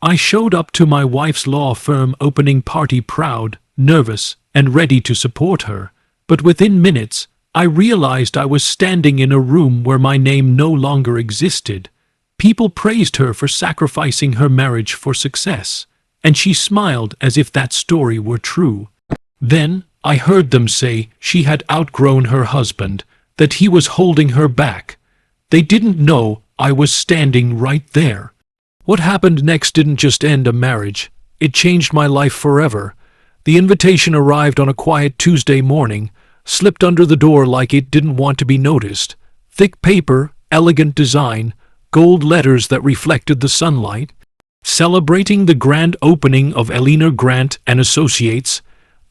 I showed up to my wife's law firm opening party proud, nervous, and ready to support her, but within minutes, I realized I was standing in a room where my name no longer existed. People praised her for sacrificing her marriage for success, and she smiled as if that story were true. Then, I heard them say she had outgrown her husband, that he was holding her back. They didn't know I was standing right there. What happened next didn't just end a marriage, it changed my life forever. The invitation arrived on a quiet Tuesday morning, slipped under the door like it didn't want to be noticed. Thick paper, elegant design, gold letters that reflected the sunlight. Celebrating the grand opening of Eleanor Grant and Associates.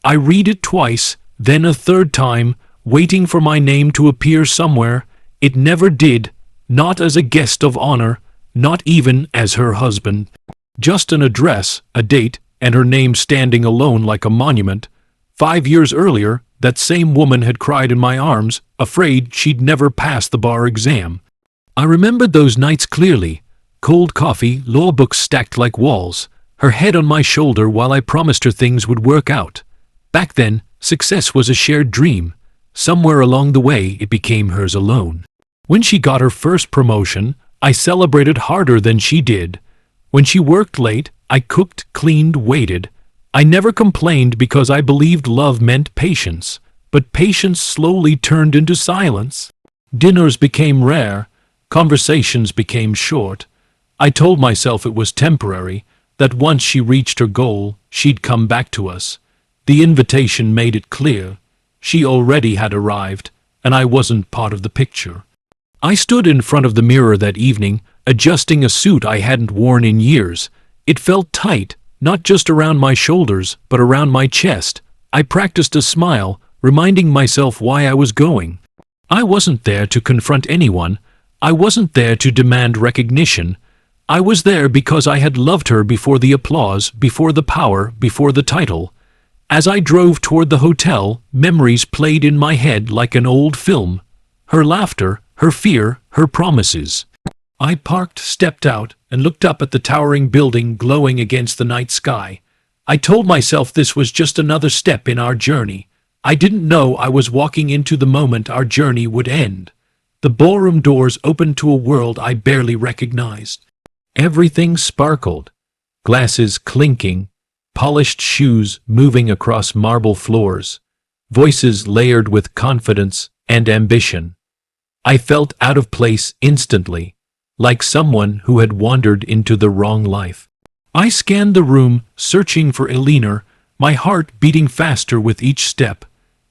I read it twice, then a third time, waiting for my name to appear somewhere. It never did, not as a guest of honor, not even as her husband. Just an address, a date, and her name standing alone like a monument. 5 years earlier, that same woman had cried in my arms, afraid she'd never pass the bar exam. I remembered those nights clearly. Cold coffee, law books stacked like walls, her head on my shoulder while I promised her things would work out. Back then, success was a shared dream. Somewhere along the way, it became hers alone. When she got her first promotion, I celebrated harder than she did. When she worked late, I cooked, cleaned, waited. I never complained because I believed love meant patience, but patience slowly turned into silence. Dinners became rare, conversations became short. I told myself it was temporary, that once she reached her goal, she'd come back to us. The invitation made it clear. She already had arrived, and I wasn't part of the picture. I stood in front of the mirror that evening, adjusting a suit I hadn't worn in years. It felt tight, not just around my shoulders, but around my chest. I practiced a smile, reminding myself why I was going. I wasn't there to confront anyone. I wasn't there to demand recognition. I was there because I had loved her before the applause, before the power, before the title. As I drove toward the hotel, memories played in my head like an old film. Her laughter, her fear, her promises. I parked, stepped out, and looked up at the towering building glowing against the night sky. I told myself this was just another step in our journey. I didn't know I was walking into the moment our journey would end. The ballroom doors opened to a world I barely recognized. Everything sparkled. Glasses clinking, polished shoes moving across marble floors, voices layered with confidence and ambition. I felt out of place instantly, like someone who had wandered into the wrong life. I scanned the room, searching for Eleanor, my heart beating faster with each step.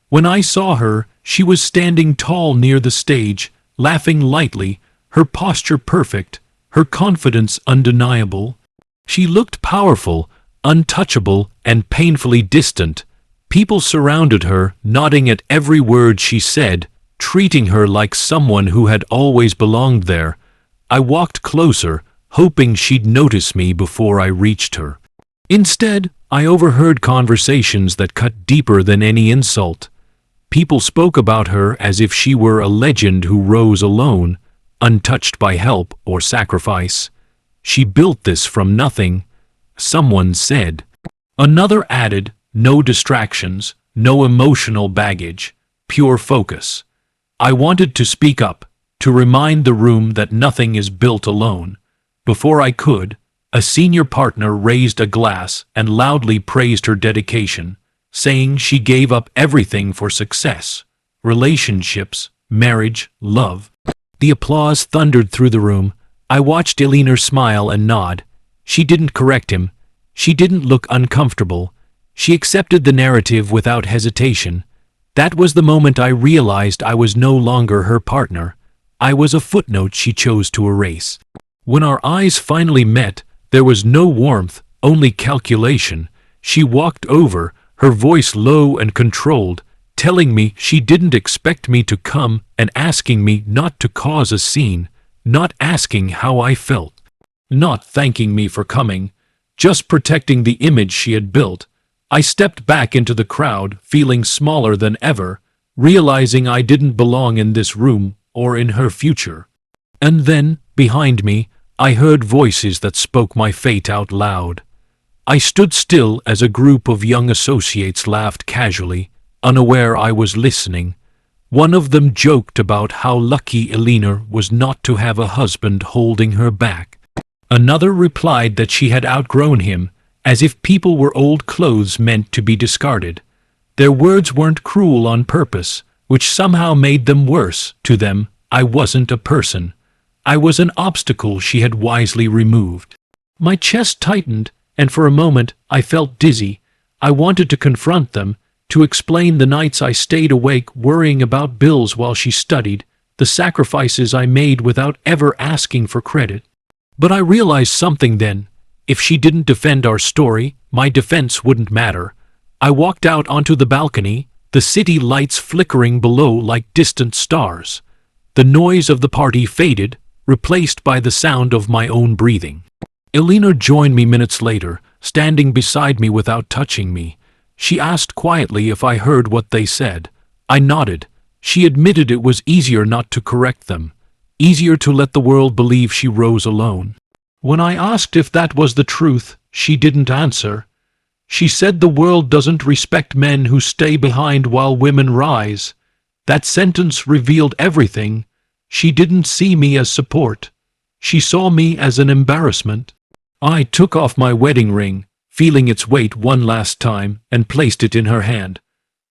When I saw her, she was standing tall near the stage, laughing lightly, her posture perfect, her confidence undeniable. She looked powerful, untouchable, and painfully distant. People surrounded her, nodding at every word she said, treating her like someone who had always belonged there. I walked closer, hoping she'd notice me before I reached her. Instead, I overheard conversations that cut deeper than any insult. People spoke about her as if she were a legend who rose alone, untouched by help or sacrifice. She built this from nothing, someone said. Another added, no distractions, no emotional baggage, pure focus. I wanted to speak up, to remind the room that nothing is built alone. Before I could, a senior partner raised a glass and loudly praised her dedication, saying she gave up everything for success, relationships, marriage, love. The applause thundered through the room. I watched Eleanor smile and nod. She didn't correct him. She didn't look uncomfortable. She accepted the narrative without hesitation. That was the moment I realized I was no longer her partner. I was a footnote she chose to erase. When our eyes finally met, there was no warmth, only calculation. She walked over, her voice low and controlled, telling me she didn't expect me to come and asking me not to cause a scene, not asking how I felt, not thanking me for coming, just protecting the image she had built. I stepped back into the crowd, feeling smaller than ever, realizing I didn't belong in this room or in her future. And then, behind me, I heard voices that spoke my fate out loud. I stood still as a group of young associates laughed casually, unaware I was listening. One of them joked about how lucky Elena was not to have a husband holding her back. Another replied that she had outgrown him, as if people were old clothes meant to be discarded. Their words weren't cruel on purpose, which somehow made them worse. To them, I wasn't a person. I was an obstacle she had wisely removed. My chest tightened, and for a moment I felt dizzy. I wanted to confront them, to explain the nights I stayed awake worrying about bills while she studied, the sacrifices I made without ever asking for credit. But I realized something then. If she didn't defend our story, my defense wouldn't matter. I walked out onto the balcony, the city lights flickering below like distant stars. The noise of the party faded, replaced by the sound of my own breathing. Elena joined me minutes later, standing beside me without touching me. She asked quietly if I heard what they said. I nodded. She admitted it was easier not to correct them, easier to let the world believe she rose alone. When I asked if that was the truth, she didn't answer. She said the world doesn't respect men who stay behind while women rise. That sentence revealed everything. She didn't see me as support. She saw me as an embarrassment. I took off my wedding ring, feeling its weight one last time, and placed it in her hand.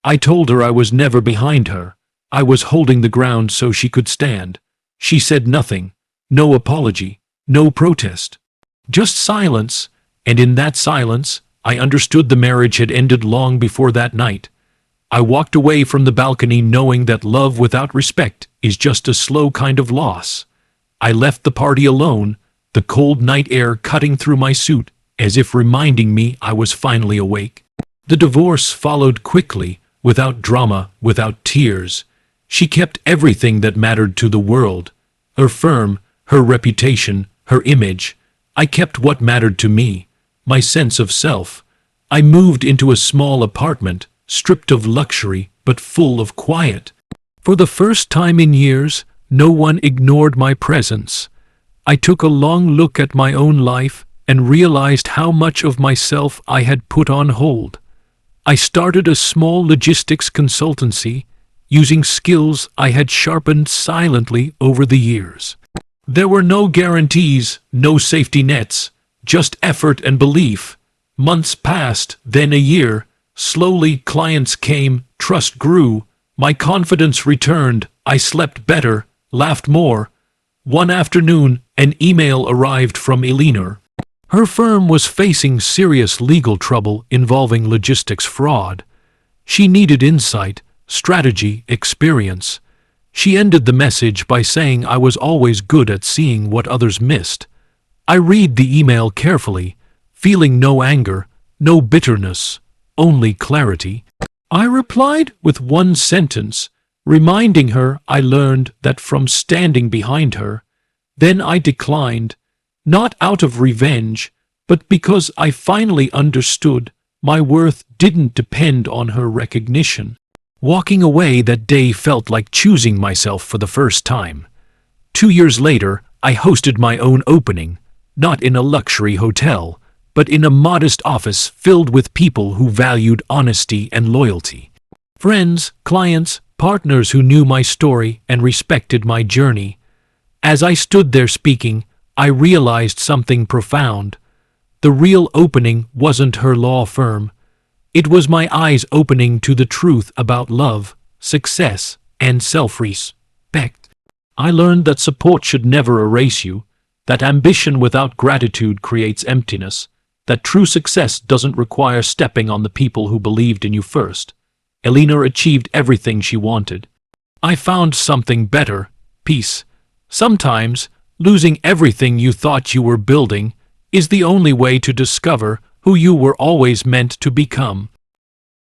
I told her I was never behind her. I was holding the ground so she could stand. She said nothing, no apology, no protest. Just silence, and in that silence, I understood the marriage had ended long before that night. I walked away from the balcony knowing that love without respect is just a slow kind of loss. I left the party alone, the cold night air cutting through my suit, as if reminding me I was finally awake. The divorce followed quickly, without drama, without tears. She kept everything that mattered to the world. Her firm, her reputation, her image. I kept what mattered to me, my sense of self. I moved into a small apartment, stripped of luxury, but full of quiet. For the first time in years, no one ignored my presence. I took a long look at my own life and realized how much of myself I had put on hold. I started a small logistics consultancy, using skills I had sharpened silently over the years. There were no guarantees, no safety nets, just effort and belief. Months passed, then a year. Slowly clients came, trust grew, my confidence returned, I slept better, laughed more. One afternoon, an email arrived from Elena. Her firm was facing serious legal trouble involving logistics fraud. She needed insight, strategy, experience. She ended the message by saying I was always good at seeing what others missed. I read the email carefully, feeling no anger, no bitterness, only clarity. I replied with one sentence, reminding her I learned that from standing behind her. Then I declined, not out of revenge, but because I finally understood my worth didn't depend on her recognition. Walking away that day felt like choosing myself for the first time. 2 years later, I hosted my own opening, not in a luxury hotel, but in a modest office filled with people who valued honesty and loyalty. Friends, clients, partners who knew my story and respected my journey. As I stood there speaking, I realized something profound. The real opening wasn't her law firm. It was my eyes opening to the truth about love, success, and self-respect. I learned that support should never erase you, that ambition without gratitude creates emptiness, that true success doesn't require stepping on the people who believed in you first. Elena achieved everything she wanted. I found something better, peace. Sometimes, losing everything you thought you were building is the only way to discover who you were always meant to become.